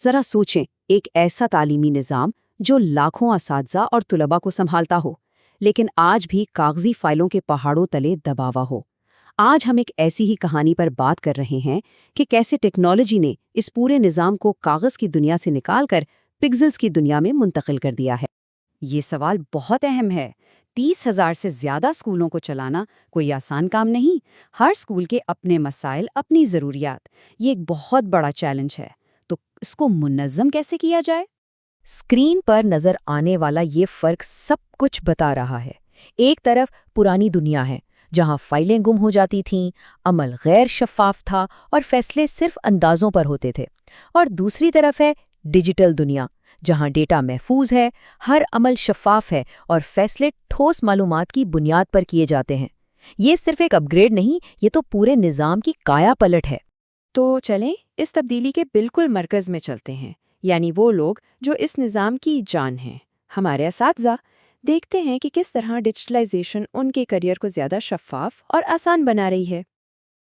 ذرا سوچیں، ایک ایسا تعلیمی نظام جو لاکھوں اساتذہ اور طلباء کو سنبھالتا ہو، لیکن آج بھی کاغذی فائلوں کے پہاڑوں تلے دبا ہوا ہو۔ آج ہم ایک ایسی ہی کہانی پر بات کر رہے ہیں کہ کیسے ٹیکنالوجی نے اس پورے نظام کو کاغذ کی دنیا سے نکال کر پکسلز کی دنیا میں منتقل کر دیا ہے۔ یہ سوال بہت اہم ہے۔ 30,000 سے زیادہ اسکولوں کو چلانا کوئی آسان کام نہیں۔ ہر اسکول کے اپنے مسائل، اپنی ضروریات۔ یہ ایک بہت بڑا چیلنج ہے۔ تو اس کو منظم کیسے کیا جائے؟ اسکرین پر نظر آنے والا یہ فرق سب کچھ بتا رہا ہے۔ ایک طرف پرانی دنیا ہے، جہاں فائلیں گم ہو جاتی تھیں، عمل غیر شفاف تھا اور فیصلے صرف اندازوں پر ہوتے تھے۔ اور دوسری طرف ہے ڈیجیٹل دنیا، جہاں ڈیٹا محفوظ ہے، ہر عمل شفاف ہے اور فیصلے ٹھوس معلومات کی بنیاد پر کیے جاتے ہیں۔ یہ صرف ایک اپ گریڈ نہیں، یہ تو پورے نظام کی کایا پلٹ ہے۔ تو چلیں اس تبدیلی کے بالکل مرکز میں چلتے ہیں، یعنی وہ لوگ جو اس نظام کی جان ہیں، ہمارے اساتذہ۔ دیکھتے ہیں کہ کس طرح ڈیجیٹلائزیشن ان کے کیریئر کو زیادہ شفاف اور آسان بنا رہی ہے۔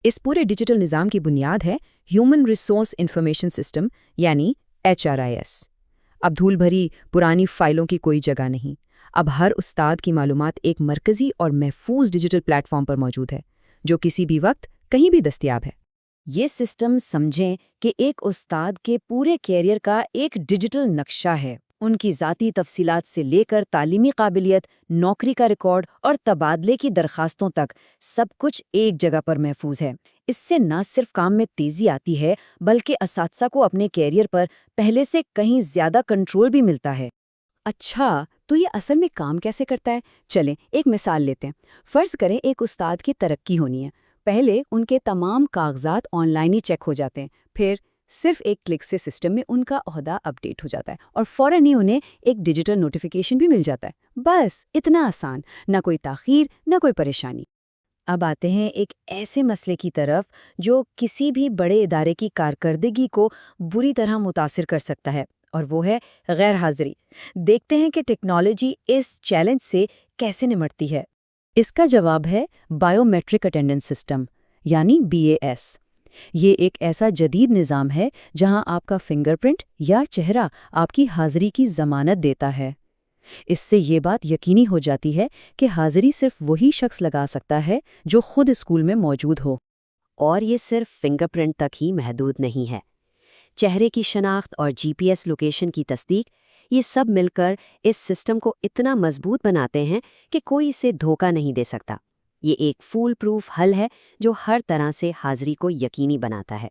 اس پورے ڈیجیٹل نظام کی بنیاد ہے ہیومن ریسورس انفارمیشن سسٹم، یعنی HRIS۔ اب دھول بھری پرانی فائلوں کی کوئی جگہ نہیں۔ اب ہر استاد کی معلومات ایک مرکزی اور محفوظ ڈیجیٹل پلیٹ فارم پر موجود ہے، جو کسی بھی وقت کہیں بھی دستیاب ہے۔ یہ سسٹم سمجھیں کہ ایک استاد کے پورے کیریئر کا ایک ڈیجیٹل نقشہ ہے۔ ان کی ذاتی تفصیلات سے لے کر تعلیمی قابلیت، نوکری کا ریکارڈ اور تبادلے کی درخواستوں تک سب کچھ ایک جگہ پر محفوظ ہے۔ اس سے نہ صرف کام میں تیزی آتی ہے، بلکہ اساتذہ کو اپنے کیریئر پر پہلے سے کہیں زیادہ کنٹرول بھی ملتا ہے۔ اچھا، تو یہ اصل میں کام کیسے کرتا ہے؟ چلیں ایک مثال لیتے ہیں۔ فرض کریں ایک استاد کی ترقی ہونی ہے۔ پہلے ان کے تمام کاغذات آن لائن ہی چیک ہو جاتے ہیں، پھر صرف ایک کلک سے سسٹم میں ان کا عہدہ اپ ڈیٹ ہو جاتا ہے اور فوراً ہی انہیں ایک ڈیجیٹل نوٹیفیکیشن بھی مل جاتا ہے۔ بس اتنا آسان، نہ کوئی تاخیر، نہ کوئی پریشانی۔ اب آتے ہیں ایک ایسے مسئلے کی طرف جو کسی بھی بڑے ادارے کی کارکردگی کو بری طرح متاثر کر سکتا ہے، اور وہ ہے غیر حاضری۔ دیکھتے ہیں کہ ٹیکنالوجی اس چیلنج سے کیسے نمٹتی ہے۔ اس کا جواب ہے بائیو میٹرک اٹینڈنس سسٹم، یعنی BAS۔ یہ ایک ایسا جدید نظام ہے جہاں آپ کا فنگر پرنٹ یا چہرہ آپ کی حاضری کی ضمانت دیتا ہے۔ اس سے یہ بات یقینی ہو جاتی ہے کہ حاضری صرف وہی شخص لگا سکتا ہے جو خود اسکول میں موجود ہو۔ اور یہ صرف فنگر پرنٹ تک ہی محدود نہیں ہے۔ چہرے کی شناخت اور GPS لوکیشن کی تصدیق، یہ سب مل کر اس سسٹم کو اتنا مضبوط بناتے ہیں کہ کوئی اسے دھوکہ نہیں دے سکتا۔ یہ ایک فول پروف حل ہے جو ہر طرح سے حاضری کو یقینی بناتا ہے۔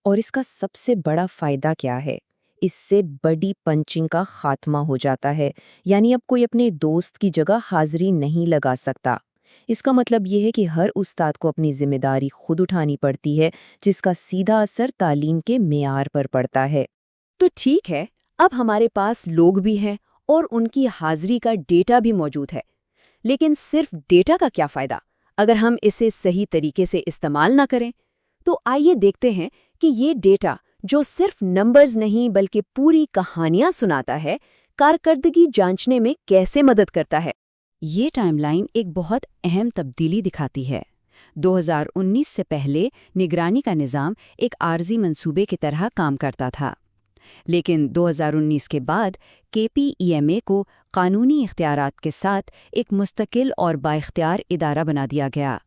اور اس کا سب سے بڑا فائدہ کیا ہے؟ اس سے بڑی پنچنگ کا خاتمہ ہو جاتا ہے، یعنی اب کوئی اپنے دوست کی جگہ حاضری نہیں لگا سکتا۔ اس کا مطلب یہ ہے کہ ہر استاد کو اپنی ذمہ داری خود اٹھانی پڑتی ہے، جس کا سیدھا اثر تعلیم کے معیار پر پڑتا ہے۔ تو ٹھیک ہے، اب ہمارے پاس لوگ بھی ہیں اور ان کی حاضری کا ڈیٹا بھی موجود ہے، لیکن صرف ڈیٹا کا کیا فائدہ اگر ہم اسے صحیح طریقے سے استعمال نہ کریں؟ تو آئیے دیکھتے ہیں کہ یہ ڈیٹا جو صرف نمبرز نہیں بلکہ پوری کہانیاں سناتا ہے، کارکردگی جانچنے میں کیسے مدد کرتا ہے۔ یہ ٹائم لائن ایک بہت اہم تبدیلی دکھاتی ہے۔ 2019 سے پہلے نگرانی کا نظام ایک عارضی منصوبے کی طرح کام کرتا تھا، لیکن 2019 کے بعد KPEMA کو قانونی اختیارات کے ساتھ ایک مستقل اور بااختیار ادارہ بنا دیا گیا۔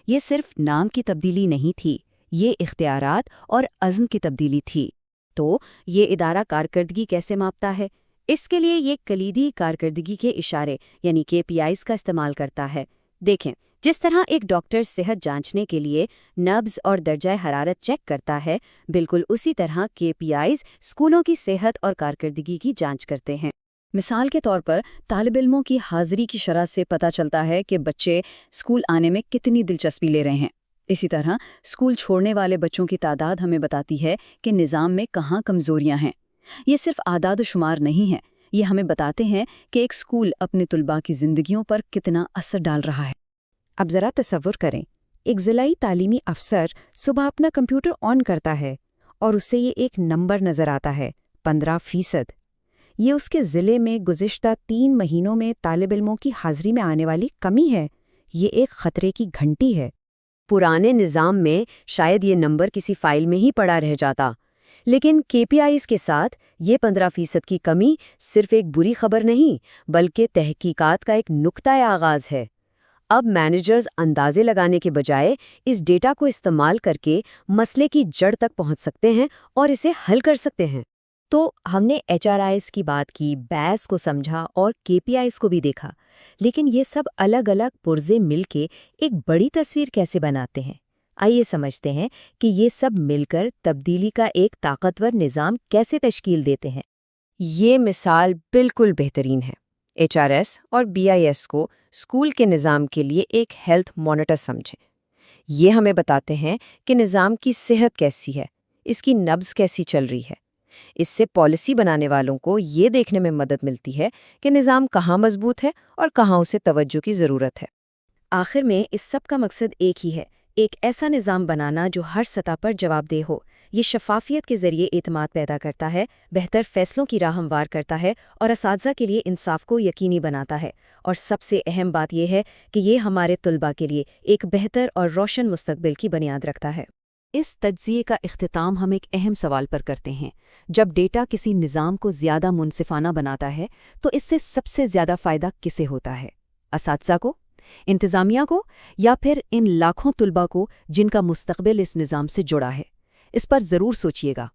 یہ صرف نام کی تبدیلی نہیں تھی، یہ اختیارات اور عزم کی تبدیلی تھی۔ تو یہ ادارہ کارکردگی کیسے ماپتا ہے؟ اس کے لیے یہ کلیدی کارکردگی کے اشارے یعنی KPIs کا استعمال کرتا ہے۔ دیکھیں، جس طرح ایک ڈاکٹر صحت جانچنے کے لیے نبض اور درجہ حرارت چیک کرتا ہے، بالکل اسی طرح KPIs اسکولوں کی صحت اور کارکردگی کی جانچ کرتے ہیں۔ مثال کے طور پر طالب علموں کی حاضری کی شرح سے پتہ چلتا ہے کہ بچے اسکول آنے میں کتنی دلچسپی لے رہے ہیں۔ اسی طرح اسکول چھوڑنے والے بچوں کی تعداد ہمیں بتاتی ہے کہ نظام میں کہاں کمزوریاں ہیں۔ یہ صرف اعداد و شمار نہیں ہیں، یہ ہمیں بتاتے ہیں کہ ایک اسکول اپنے طلباء کی زندگیوں پر کتنا اثر ڈال رہا ہے۔ اب ذرا تصور کریں، ایک ضلعی تعلیمی افسر صبح اپنا کمپیوٹر آن کرتا ہے اور اسے یہ ایک نمبر نظر آتا ہے، 15%۔ یہ اس کے ضلع میں گزشتہ 3 مہینوں میں طالب علموں کی حاضری میں آنے والی کمی ہے۔ یہ ایک خطرے کی گھنٹی ہے۔ پرانے نظام میں شاید یہ نمبر کسی فائل میں ہی پڑا رہ جاتا، لیکن KPIs کے ساتھ یہ 15% کی کمی صرف ایک بری خبر نہیں بلکہ تحقیقات کا ایک نقطۂ آغاز ہے۔ اب مینیجرز اندازے لگانے کے بجائے اس ڈیٹا کو استعمال کر کے مسئلے کی جڑ تک پہنچ سکتے ہیں اور اسے حل کر سکتے ہیں۔ تو ہم نے HRIs کی بات کی، بیس کو سمجھا اور KPIs کو بھی دیکھا، لیکن یہ سب الگ الگ پرزے مل کے ایک بڑی تصویر کیسے بناتے ہیں؟ آئیے سمجھتے ہیں کہ یہ سب مل کر تبدیلی کا ایک طاقتور نظام کیسے تشکیل دیتے ہیں۔ یہ مثال بالکل بہترین ہے۔ HRS اور BIS کو اسکول کے نظام کے لیے ایک ہیلتھ مانیٹر سمجھیں۔ یہ ہمیں بتاتے ہیں کہ نظام کی صحت کیسی ہے، اس کی نبض کیسی چل رہی ہے۔ اس سے پالیسی بنانے والوں کو یہ دیکھنے میں مدد ملتی ہے کہ نظام کہاں مضبوط ہے اور کہاں اسے توجہ کی ضرورت ہے۔ آخر میں اس سب کا مقصد ایک ہی ہے، ایک ایسا نظام بنانا جو ہر سطح پر جواب دہ ہو۔ یہ شفافیت کے ذریعے اعتماد پیدا کرتا ہے، بہتر فیصلوں کی راہ ہموار کرتا ہے اور اساتذہ کے لیے انصاف کو یقینی بناتا ہے، اور سب سے اہم بات یہ ہے کہ یہ ہمارے طلباء کے لیے ایک بہتر اور روشن مستقبل کی بنیاد رکھتا ہے۔ اس تجزیے کا اختتام ہم ایک اہم سوال پر کرتے ہیں۔ جب ڈیٹا کسی نظام کو زیادہ منصفانہ بناتا ہے تو اس سے سب سے زیادہ فائدہ کسے ہوتا ہے؟ اساتذہ کو، انتظامیہ کو، یا پھر ان لاکھوں طلباء کو جن کا مستقبل اس نظام سے جڑا ہے؟ اس پر ضرور سوچیے گا۔